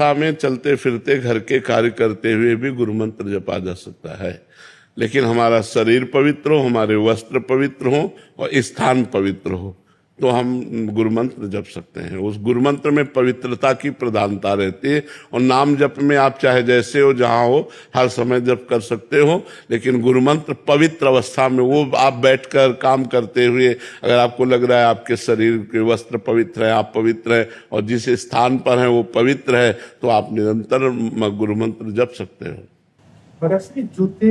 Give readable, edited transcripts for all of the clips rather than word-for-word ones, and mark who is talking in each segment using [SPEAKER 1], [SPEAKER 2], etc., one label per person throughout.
[SPEAKER 1] अवस्था में चलते फिरते घर के कार्य करते हुए भी गुरु मंत्र जपा जा सकता है, लेकिन हमारा शरीर पवित्र हो, हमारे वस्त्र पवित्र हो और स्थान पवित्र हो तो हम गुरु मंत्र जप सकते हैं। उस गुरु मंत्र में पवित्रता की प्रधानता रहती है। और नाम जप में आप चाहे जैसे हो, जहाँ हो, हर समय जप कर सकते हो, लेकिन गुरु मंत्र पवित्र अवस्था में, वो आप बैठकर काम करते हुए अगर आपको लग रहा है आपके शरीर के वस्त्र पवित्र है, आप पवित्र है और जिस स्थान पर है वो पवित्र है, तो आप निरंतर गुरु मंत्र जप सकते हो।
[SPEAKER 2] जूते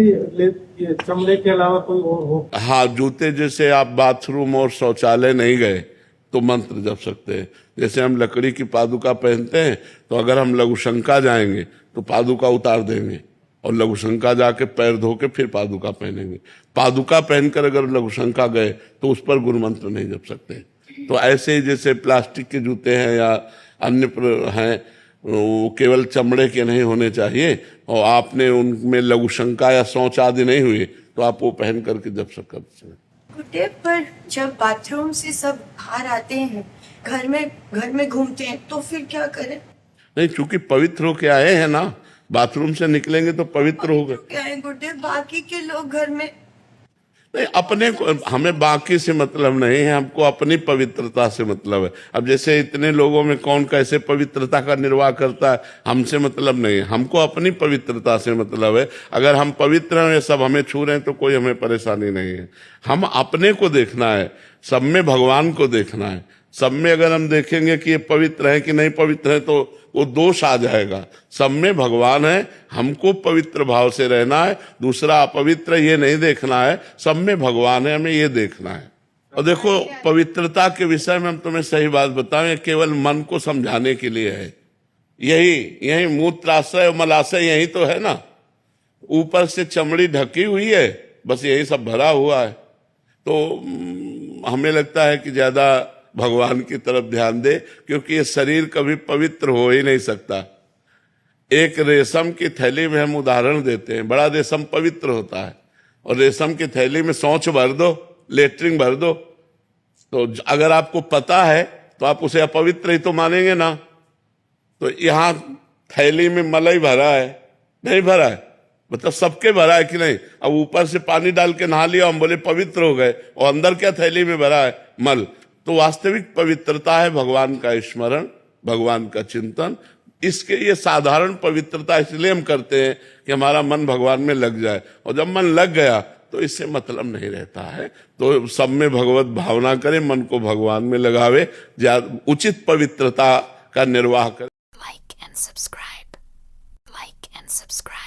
[SPEAKER 2] चमड़े के अलावा कोई और हो?
[SPEAKER 1] हाँ, जूते जैसे आप बाथरूम और शौचालय नहीं गए तो मंत्र जप सकते हैं। जैसे हम लकड़ी की पादुका पहनते हैं, तो अगर हम लघुशंका जाएंगे तो पादुका उतार देंगे और लघुशंका जाके पैर धो के फिर पादुका पहनेंगे। पादुका पहनकर अगर लघुशंका गए तो उस पर गुरु मंत्र नहीं जप सकते। तो ऐसे ही जैसे प्लास्टिक के जूते हैं या अन्य हैं, वो केवल चमड़े के नहीं होने चाहिए, और आपने उनमें लघुशंका या शौच आदि नहीं हुए तो आप वो पहन करके जप सकते हैं।
[SPEAKER 3] गुरुदेव, पर जब बाथरूम से सब बाहर आते हैं, घर में घूमते हैं, तो फिर क्या करें?
[SPEAKER 1] नहीं, चूंकि पवित्र होके आए हैं ना, बाथरूम से निकलेंगे तो पवित्र हो गए।
[SPEAKER 3] क्या है गुरुदेव, बाकी के लोग घर में
[SPEAKER 1] नहीं, अपने को, हमें बाकी से मतलब नहीं है, हमको अपनी पवित्रता से मतलब है। अब जैसे इतने लोगों में कौन कैसे पवित्रता का निर्वाह करता है, हमसे मतलब नहीं है, हमको अपनी पवित्रता से मतलब है। अगर हम पवित्र हैं, सब हमें छू रहे हैं तो कोई हमें परेशानी नहीं है। हम अपने को देखना है, सब में भगवान को देखना है। सब में अगर हम देखेंगे कि ये पवित्र है कि नहीं पवित्र है तो वो दोष आ जाएगा। सब में भगवान है, हमको पवित्र भाव से रहना है, दूसरा अपवित्र ये नहीं देखना है। सब में भगवान है, हमें ये देखना है। और देखो, पवित्रता के विषय में हम तुम्हें सही बात बताएं, केवल मन को समझाने के लिए है। यही मूत्राशय और मलाशय यही तो है ना, ऊपर से चमड़ी ढकी हुई है, बस यही सब भरा हुआ है। तो हमें लगता है कि ज्यादा भगवान की तरफ ध्यान दे, क्योंकि ये शरीर कभी पवित्र हो ही नहीं सकता। एक रेशम की थैली में हम उदाहरण देते हैं, बड़ा रेशम पवित्र होता है, और रेशम की थैली में शौच भर दो, लेटरिन भर दो, तो अगर आपको पता है तो आप उसे अपवित्र ही तो मानेंगे ना। तो यहाँ थैली में मलाई भरा है, नहीं भरा है, मतलब सबके भरा है कि नहीं। अब ऊपर से पानी डाल के नहा लिया, हम बोले पवित्र हो गए, और अंदर क्या थैली में भरा है? मल। तो वास्तविक पवित्रता है भगवान का स्मरण, भगवान का चिंतन। इसके ये साधारण पवित्रता इसलिए हम करते हैं कि हमारा मन भगवान में लग जाए, और जब मन लग गया तो इससे मतलब नहीं रहता है। तो सब में भगवत भावना करें, मन को भगवान में लगावे, उचित पवित्रता का निर्वाह करें।
[SPEAKER 4] Like and subscribe.